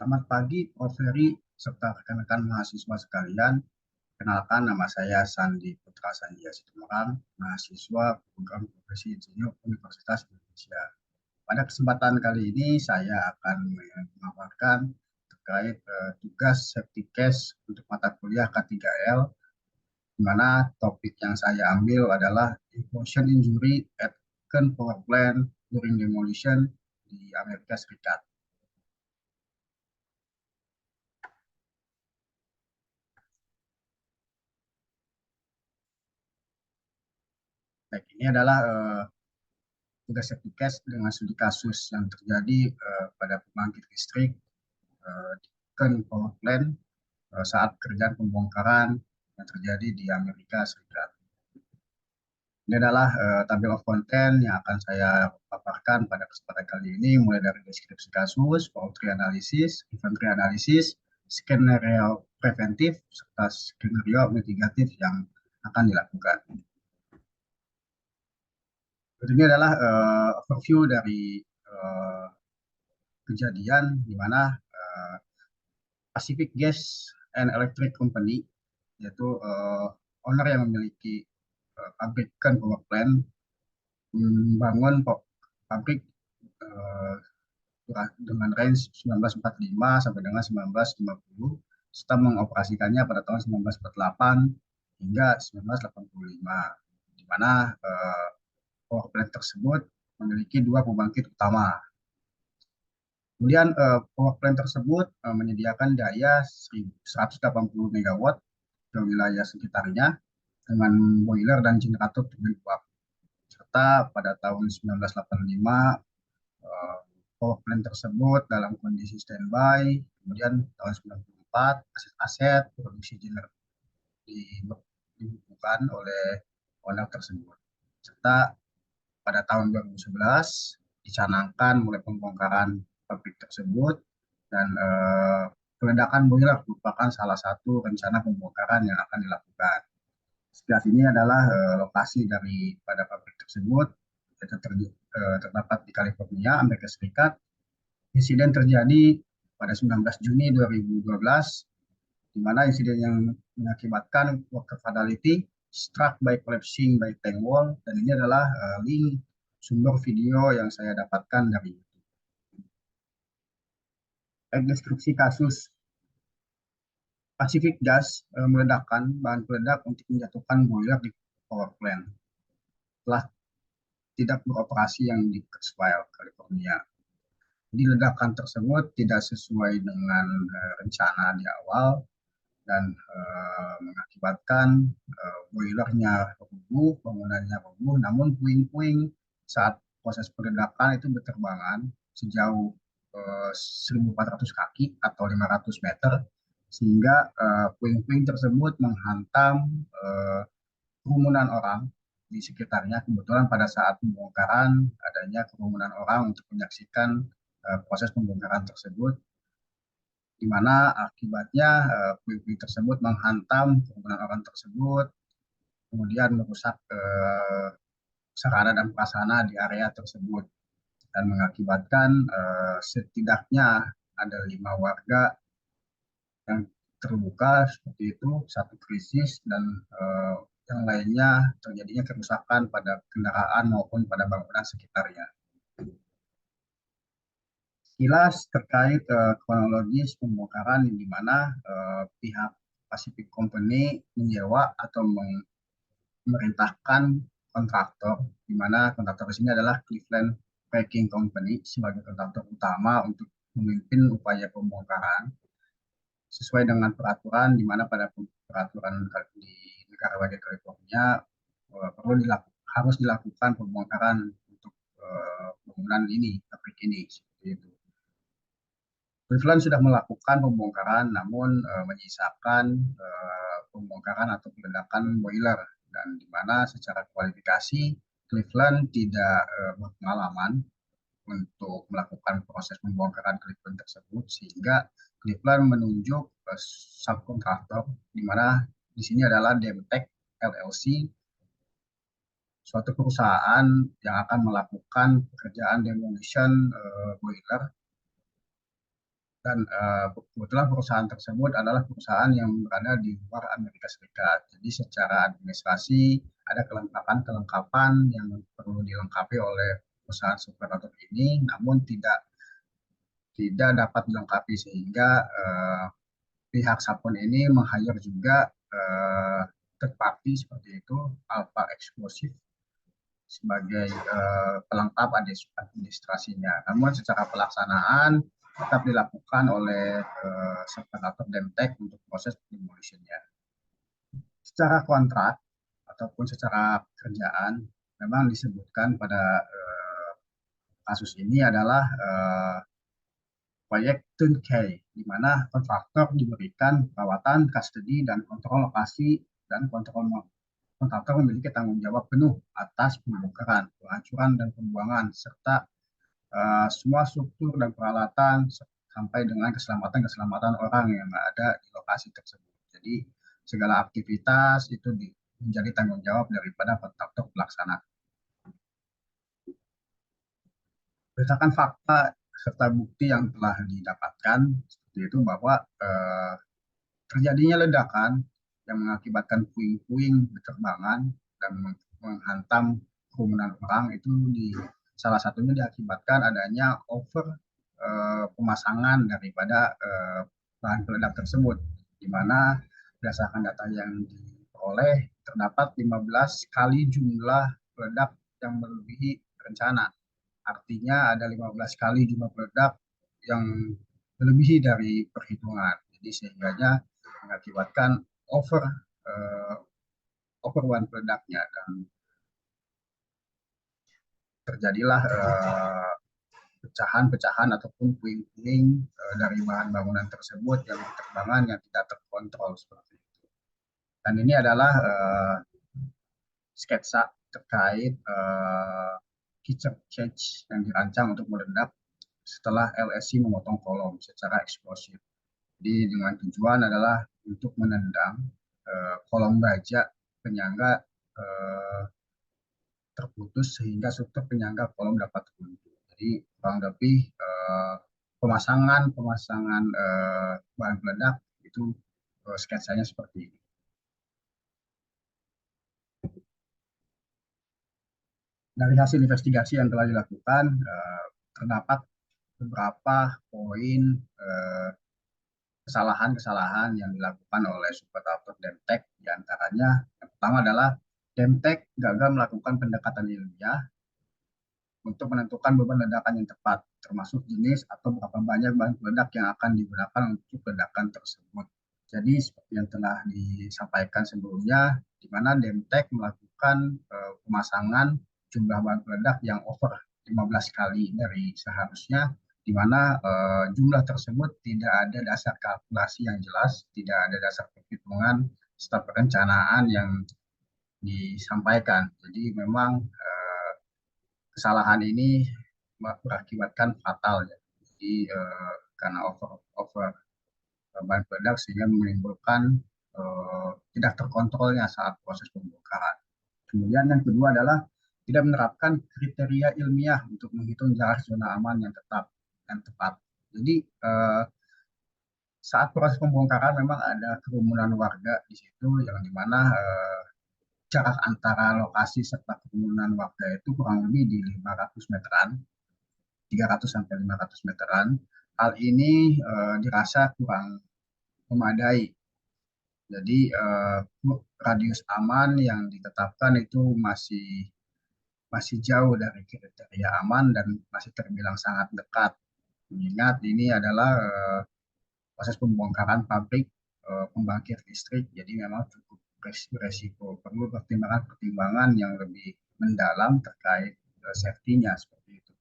Selamat pagi, Prof. Ferry, serta rekan-rekan mahasiswa sekalian. Kenalkan, nama saya Sandi Putra Sandia Situmorang, mahasiswa program profesi insinyur Universitas Indonesia. Pada kesempatan kali ini, saya akan memaparkan terkait tugas safety case untuk mata kuliah K3L, di mana topik yang saya ambil adalah implosion injury at Kern Power Plant during demolition di Amerika Serikat. Baik, ini adalah tugas safety case dengan studi kasus yang terjadi pada pembangkit listrik di Kern Power Plant saat kerjaan pembongkaran yang terjadi di Amerika Serikat. Ini adalah tabel of content yang akan saya paparkan pada kesempatan kali ini, mulai dari deskripsi kasus, fault analysis, inventory analysis, skenario preventif, serta skenario mitigatif yang akan dilakukan. Ini adalah overview dari kejadian di mana Pacific Gas and Electric Company, yaitu owner yang memiliki pabrik power plant, membangun pabrik dengan range 1945 sampai dengan 1950, serta mengoperasikannya pada tahun 1948 hingga 1985, di mana power plant tersebut memiliki dua pembangkit utama. Kemudian power plant tersebut menyediakan daya 180 MW ke wilayah sekitarnya dengan boiler dan generator turbin uap. Serta pada tahun 1985 power plant tersebut dalam kondisi standby. Kemudian tahun 1994 aset-aset produksi generator dibukukan oleh owner tersebut. Serta pada tahun 2011 dicanangkan mulai pembongkaran pabrik tersebut, dan peledakan boiler merupakan salah satu rencana pembongkaran yang akan dilakukan. Sebelah sini adalah lokasi daripada pabrik tersebut, yaitu terdapat di California, Amerika Serikat. Insiden terjadi pada 19 Juni 2012, di mana insiden yang mengakibatkan worker fatality struck by collapsing by tank wall, dan ini adalah link sumber video yang saya dapatkan dari YouTube. Deskripsi kasus Pacific Gas meledakkan bahan peledak untuk menjatuhkan boiler di power plant telah tidak beroperasi yang di Kurzweil, California. Jadi ledakan tersebut tidak sesuai dengan rencana di awal dan mengakibatkan boilernya rubuh, bangunannya rubuh, namun puing-puing saat proses peledakan itu berterbangan sejauh 1.400 kaki atau 500 meter, sehingga puing-puing tersebut menghantam kerumunan orang di sekitarnya. Kebetulan pada saat pembongkaran adanya kerumunan orang untuk menyaksikan proses pembongkaran tersebut, di mana akibatnya puing-puing tersebut menghantam kerumunan orang tersebut, kemudian merusak sarana dan prasarana di area tersebut, dan mengakibatkan setidaknya ada 5 warga yang terluka seperti itu, satu krisis, dan yang lainnya terjadinya kerusakan pada kendaraan maupun pada bangunan sekitarnya. Sekilas terkait kronologis pembongkaran, di mana pihak Pacific Company menyewa atau memerintahkan kontraktor, di mana kontraktor di sini adalah Cleveland Packing Company sebagai kontraktor utama untuk memimpin upaya pembongkaran sesuai dengan peraturan, di mana pada peraturan di negara bagian California harus dilakukan pembongkaran untuk bangunan ini, pabrik ini, seperti itu. Cleveland sudah melakukan pembongkaran, namun menyisakan pembongkaran atau peledakan boiler, dan di mana secara kualifikasi Cleveland tidak berpengalaman untuk melakukan proses pembongkaran Cleveland tersebut, sehingga Cleveland menunjuk subkontraktor, di mana di sini adalah Demtech LLC, suatu perusahaan yang akan melakukan pekerjaan demolition boiler dan kebetulan perusahaan tersebut adalah perusahaan yang berada di luar Amerika Serikat. Jadi secara administrasi ada kelengkapan-kelengkapan yang perlu dilengkapi oleh perusahaan superator ini, namun tidak tidak dapat dilengkapi sehingga pihak Sapon ini meng-hire juga third party seperti itu, Alpha Exclusive sebagai pelengkap administrasinya. Namun secara pelaksanaan tetap dilakukan oleh separator Demtek untuk proses demolitionnya. Secara kontrak ataupun secara pekerjaan memang disebutkan pada kasus ini adalah proyek turnkey, di mana kontraktor diberikan perawatan, custody, dan kontrol lokasi dan kontrol kontraktor memiliki tanggung jawab penuh atas pembongkaran, penghancuran, dan pembuangan, serta semua struktur dan peralatan sampai dengan keselamatan orang yang ada di lokasi tersebut. Jadi segala aktivitas itu menjadi tanggung jawab daripada kontraktor pelaksana. Berdasarkan fakta serta bukti yang telah didapatkan seperti itu bahwa terjadinya ledakan yang mengakibatkan puing-puing berterbangan dan menghantam kerumunan orang itu salah satunya diakibatkan adanya over pemasangan daripada bahan peledak tersebut, di mana berdasarkan data yang diperoleh terdapat 15 kali jumlah peledak yang melebihi rencana. Artinya ada 15 kali jumlah peledak yang melebihi dari perhitungan. Jadi sehingga mengakibatkan over uh, overone peledaknya dan terjadilah pecahan-pecahan ataupun puing-puing dari bahan bangunan tersebut yang berterbangan yang tidak terkontrol seperti itu. Dan ini adalah sketsa terkait kitchen cage yang dirancang untuk meledak setelah LSI memotong kolom secara eksplosif. Jadi dengan tujuan adalah untuk menendang kolom baja penyangga terputus sehingga struktur penyangga kolom dapat runtuh. Jadi kurang lebih pemasangan bahan peledak itu sketsanya seperti ini. Dari hasil investigasi yang telah dilakukan terdapat beberapa poin kesalahan-kesalahan yang dilakukan oleh Superator Demtek, diantaranya yang pertama adalah Demtek gagal melakukan pendekatan ilmiah untuk menentukan beban ledakan yang tepat, termasuk jenis atau berapa banyak bahan peledak yang akan digunakan untuk ledakan tersebut. Jadi seperti yang telah disampaikan sebelumnya, di mana Demtek melakukan pemasangan jumlah bahan peledak yang over 15 kali dari seharusnya, di mana jumlah tersebut tidak ada dasar kalkulasi yang jelas, tidak ada dasar perhitungan serta perencanaan yang disampaikan. Jadi memang kesalahan ini berakibatkan fatal ya. Jadi karena over bahan peledak sehingga menimbulkan tidak terkontrolnya saat proses pembongkaran. Kemudian yang kedua adalah tidak menerapkan kriteria ilmiah untuk menghitung jarak zona aman yang tepat. Jadi saat proses pembongkaran memang ada kerumunan warga di situ yang dimana jarak antara lokasi serta kerumunan warga itu kurang lebih di 500 meteran, 300 sampai 500 meteran. Hal ini dirasa kurang memadai. Jadi radius aman yang ditetapkan itu masih jauh dari kriteria aman dan masih terbilang sangat dekat. Mengingat ini adalah proses pembongkaran pabrik pembangkit listrik, jadi memang cukup beresiko. Perlu pertimbangan yang lebih mendalam terkait safety-nya seperti itu.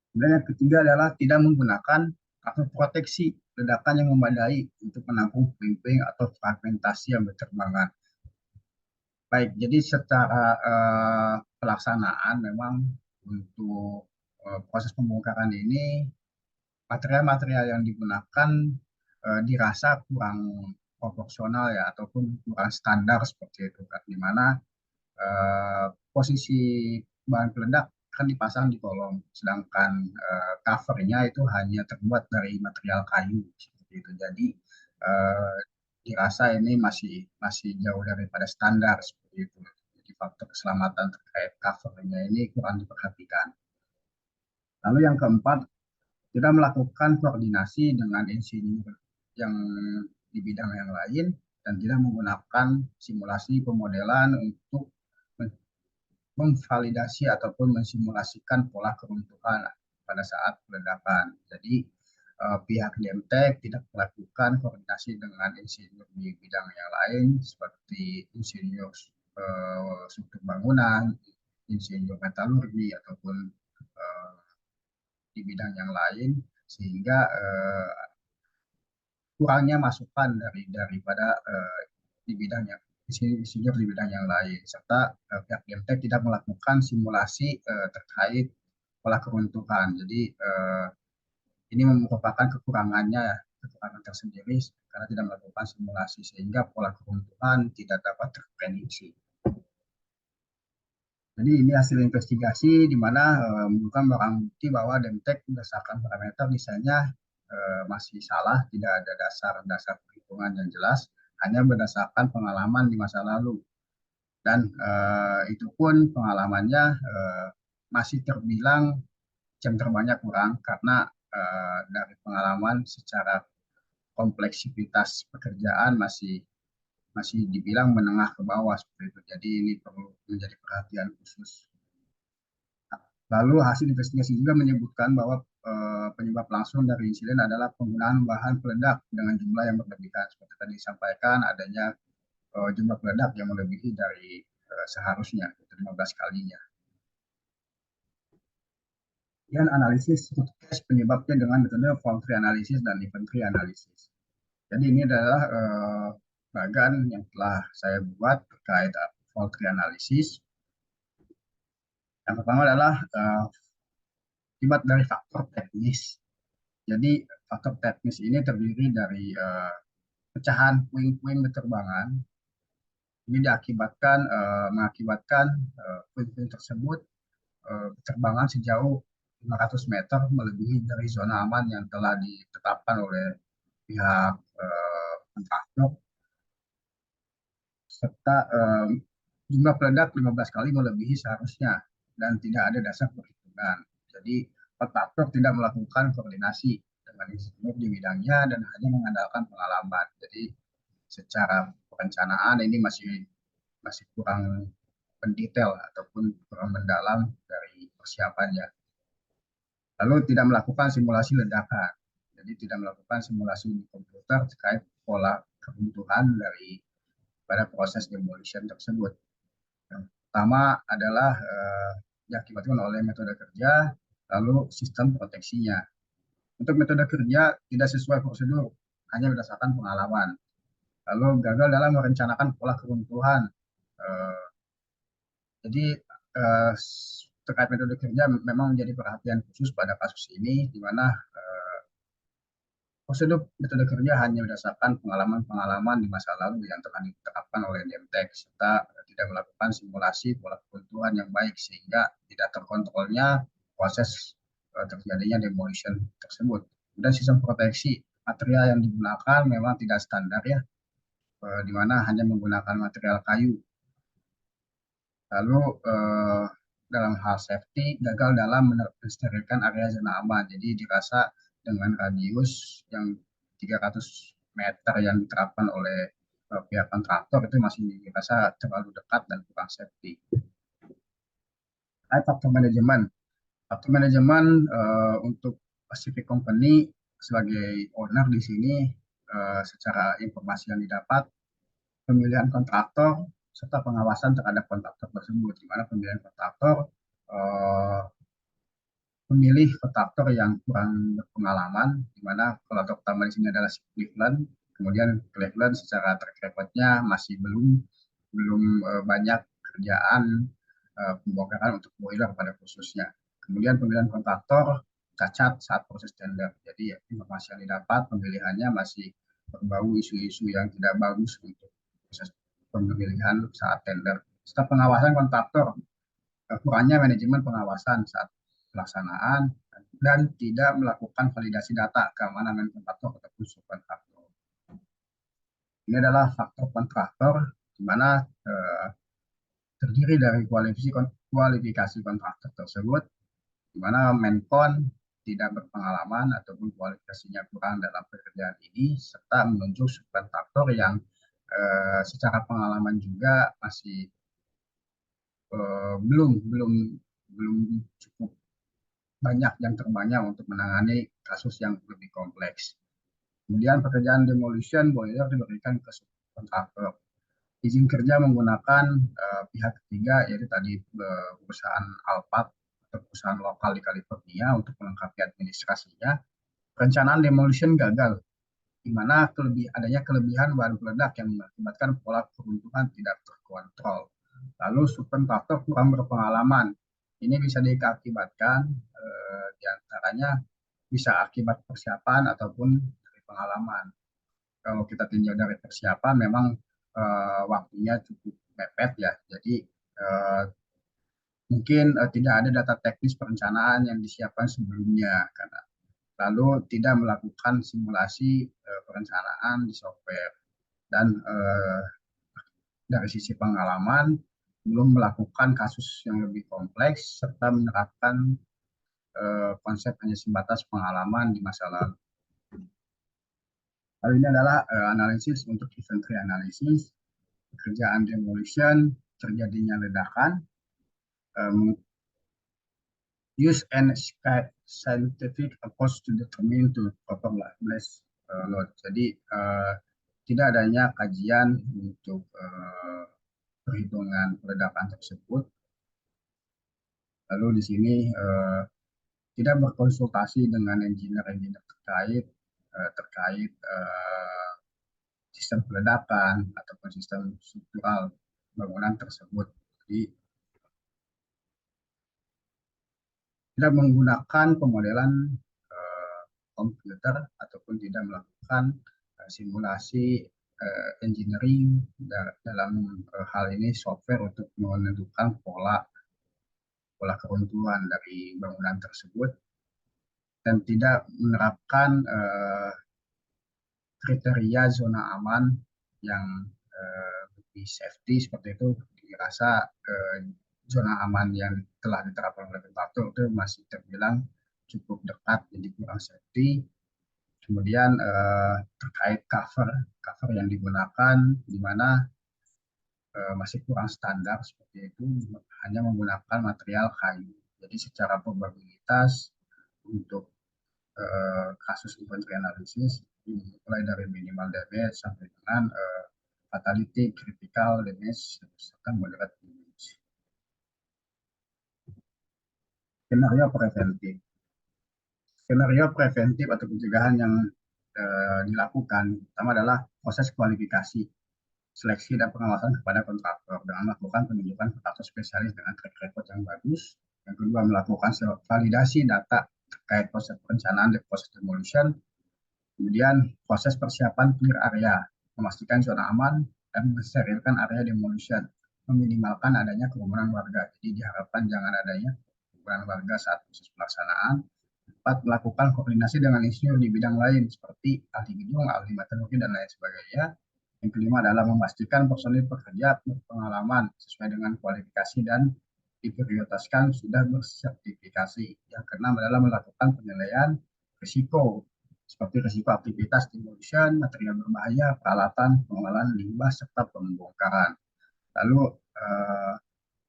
Kemudian yang ketiga adalah tidak menggunakan kafur proteksi ledakan yang memadai untuk menampung puing-puing atau fragmentasi yang berterbangan. Baik, jadi secara pelaksanaan memang untuk proses pembongkaran ini material-material yang digunakan dirasa kurang proporsional ya ataupun kurang standar seperti itu kan, di mana posisi bahan peledak kan dipasang di kolom, sedangkan covernya itu hanya terbuat dari material kayu seperti itu. Jadi eh, dirasa ini masih masih jauh daripada standar seperti itu. Jadi faktor keselamatan terkait covernya ini kurang diperhatikan. Lalu yang keempat, kita melakukan koordinasi dengan insinyur yang di bidang yang lain dan tidak menggunakan simulasi pemodelan untuk memvalidasi ataupun mensimulasikan pola keruntuhan pada saat ledakan. Jadi pihak Demtek tidak melakukan koordinasi dengan insinyur di bidang yang lain seperti insinyur struktur bangunan, insinyur metalurgi ataupun eh, di bidang yang lain sehingga kurangnya masukan daripada di bidangnya insinyur di bidang yang lain serta pihak Demtek tidak melakukan simulasi terkait pola keruntuhan. Jadi ini merupakan kekurangan tersendiri karena tidak melakukan simulasi sehingga pola keruntuhan tidak dapat terprediksi. Jadi ini hasil investigasi di mana menemukan barang bukti bahwa Demtek berdasarkan parameter desainnya masih salah, tidak ada dasar-dasar perhitungan yang jelas, hanya berdasarkan pengalaman di masa lalu. Dan itu pun pengalamannya masih terbilang jam terbangnya kurang karena dari pengalaman secara kompleksitas pekerjaan masih masih dibilang menengah ke bawah seperti itu. Jadi ini perlu menjadi perhatian khusus. Lalu hasil investigasi juga menyebutkan bahwa penyebab langsung dari insiden adalah penggunaan bahan peledak dengan jumlah yang berlebihan. Seperti tadi disampaikan, adanya jumlah peledak yang melebihi dari seharusnya, itu 15 kalinya. Kemudian analisis root cause penyebabnya dengan metode fault tree analysis dan event tree analysis. Jadi ini adalah bagan yang telah saya buat terkait fault tree analysis. Yang pertama adalah akibat dari faktor teknis. Jadi faktor teknis ini terdiri dari pecahan puing-puing beterbangan. Ini mengakibatkan puing-puing tersebut beterbangan sejauh 500 meter melebihi dari zona aman yang telah ditetapkan oleh pihak kontraktor serta jumlah peledak 15 kali melebihi seharusnya dan tidak ada dasar perhitungan. Jadi kontraktor tidak melakukan koordinasi dengan insinyur di bidangnya dan hanya mengandalkan pengalaman. Jadi secara perencanaan ini masih masih kurang mendetail ataupun kurang mendalam dari persiapannya. Lalu tidak melakukan simulasi ledakan. Jadi tidak melakukan simulasi di komputer terkait pola keruntuhan dari pada proses demolition tersebut. Yang pertama adalah diakibatkan oleh metode kerja, lalu sistem proteksinya. Untuk metode kerja tidak sesuai prosedur, hanya berdasarkan pengalaman. Lalu gagal dalam merencanakan pola keruntuhan. Jadi terkait metode kerja memang menjadi perhatian khusus pada kasus ini, di mana prosedur metode kerja hanya berdasarkan pengalaman-pengalaman di masa lalu yang telah diterapkan oleh Demtek, serta tidak melakukan simulasi pola keruntuhan yang baik sehingga tidak terkontrolnya proses terjadinya demolition tersebut. Dan sistem proteksi material yang digunakan memang tidak standar ya, di mana hanya menggunakan material kayu. Lalu dalam hal safety gagal dalam mensterilkan area zona aman. Jadi dirasa dengan radius yang 300 meter yang diterapkan oleh pihak kontraktor itu masih dirasa terlalu dekat dan kurang safety. Faktor manajemen. Faktor manajemen untuk Pacific Company sebagai owner di sini secara informasi yang didapat pemilihan kontraktor serta pengawasan terhadap kontraktor tersebut, di mana pemilihan kontraktor memilih kontraktor yang kurang berpengalaman, di mana kontraktor utama di sini adalah Cleveland. Kemudian Cleveland secara track record-nya masih belum banyak kerjaan pembongkaran untuk boiler pada khususnya. Kemudian pemilihan kontraktor cacat saat proses tender. Jadi informasi yang didapat pemilihannya masih berbau isu-isu yang tidak bagus untuk proses pemilihan saat tender. Setelah pengawasan kontraktor kurangnya manajemen pengawasan saat pelaksanaan, dan tidak melakukan validasi data keamanan dan kontraktor ataupun subkontraktor. Ini adalah faktor kontraktor di mana terdiri dari kualifikasi kontraktor tersebut, di mana Menkon tidak berpengalaman ataupun kualifikasinya kurang dalam pekerjaan ini, serta menunjuk subkontraktor yang secara pengalaman juga masih belum belum belum cukup banyak yang terbanyak untuk menangani kasus yang lebih kompleks. Kemudian pekerjaan demolition boiler diberikan ke subkontraktor. Izin kerja menggunakan pihak ketiga, yaitu tadi perusahaan Alphard atau perusahaan lokal di California untuk melengkapi administrasinya. Perencanaan demolition gagal, di mana adanya kelebihan bahan peledak yang mengakibatkan pola keruntuhan tidak terkontrol. Lalu subkontraktor kurang berpengalaman. Ini bisa diakibatkan diantaranya bisa akibat persiapan ataupun dari pengalaman. Kalau kita tinjau dari persiapan, memang waktunya cukup mepet ya. Jadi mungkin tidak ada data teknis perencanaan yang disiapkan sebelumnya, karena lalu tidak melakukan simulasi perencanaan di software, dan dari sisi pengalaman belum melakukan kasus yang lebih kompleks serta menerapkan konsep hanya sebatas pengalaman di masa lalu. Lalu ini adalah analisis untuk inventory analysis, pekerjaan demolition, terjadinya ledakan, use and scientific approach to determine to proper blast load. Jadi tidak adanya kajian untuk perhitungan ledakan tersebut. Lalu di sini tidak berkonsultasi dengan engineer terkait sistem peledakan ataupun sistem struktural bangunan tersebut. Jadi tidak menggunakan pemodelan komputer ataupun tidak melakukan simulasi engineering dalam hal ini software untuk menentukan pola keruntuhan dari bangunan tersebut, dan tidak menerapkan kriteria zona aman yang lebih safety seperti itu. Dirasa zona aman yang telah diterapkan oleh kontraktor itu masih terbilang cukup dekat, jadi kurang safety. Kemudian terkait cover yang digunakan, di mana masih kurang standar seperti itu, hanya menggunakan material kayu. Jadi secara probabilitas untuk kasus inventory analysis mulai dari minimal damage sampai dengan fatality, critical damage, serta moderate damage. Skenario preventif. Skenario preventif atau pencegahan yang dilakukan pertama adalah proses kualifikasi, seleksi dan pengawasan kepada kontraktor dengan melakukan penunjukan kontraktor spesialis dengan track record yang bagus. Yang kedua, melakukan validasi data terkait proses perencanaan dan proses demolition. Kemudian proses persiapan clear area, memastikan zona aman dan mensterilkan area demolition, meminimalkan adanya kerumunan warga. Jadi diharapkan jangan adanya kerumunan warga saat proses pelaksanaan. 4. Melakukan koordinasi dengan insinyur di bidang lain seperti ahli gedung, ahli meteorologi, dan lain sebagainya. Yang kelima adalah memastikan personil pekerja berpengalaman sesuai dengan kualifikasi dan diprioritaskan sudah bersertifikasi. Yang keenam adalah melakukan penilaian risiko seperti risiko aktivitas demolition, material berbahaya, peralatan, pengelolaan limbah, serta pembongkaran. Lalu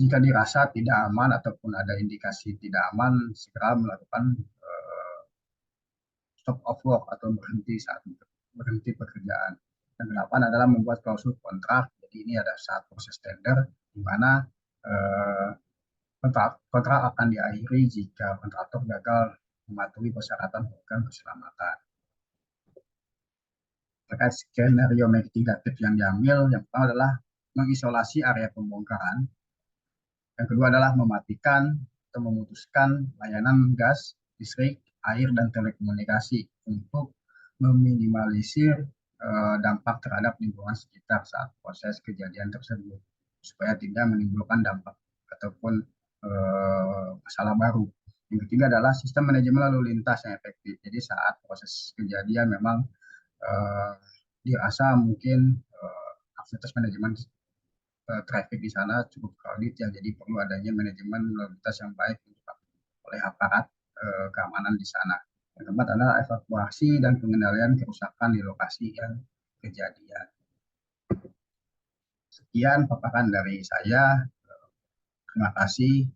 jika dirasa tidak aman ataupun ada indikasi tidak aman, segera melakukan stop of work atau berhenti pekerjaan. Yang kedelapan adalah membuat klausul kontrak. Jadi ini ada saat proses tender di mana kontrak akan diakhiri jika kontraktor gagal mematuhi persyaratan program keselamatan. Terkait skenario mitigatif yang diambil, yang pertama adalah mengisolasi area pembongkaran. Yang kedua adalah mematikan atau memutuskan layanan gas, listrik, air, dan telekomunikasi untuk meminimalisir dampak terhadap lingkungan sekitar saat proses kejadian tersebut, supaya tidak menimbulkan dampak ataupun masalah baru. Yang ketiga adalah sistem manajemen lalu lintas yang efektif. Jadi saat proses kejadian memang dirasa mungkin aktivitas manajemen traffic di sana cukup crowded ya, jadi perlu adanya manajemen lalu lintas yang baik oleh aparat keamanan di sana. Yang keempat adalah evakuasi dan pengendalian kerusakan di lokasi yang kejadian. Sekian paparan dari saya. Terima kasih.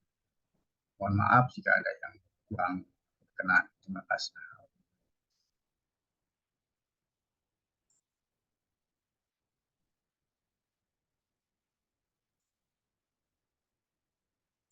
Mohon maaf jika ada yang kurang berkenan. Terima kasih.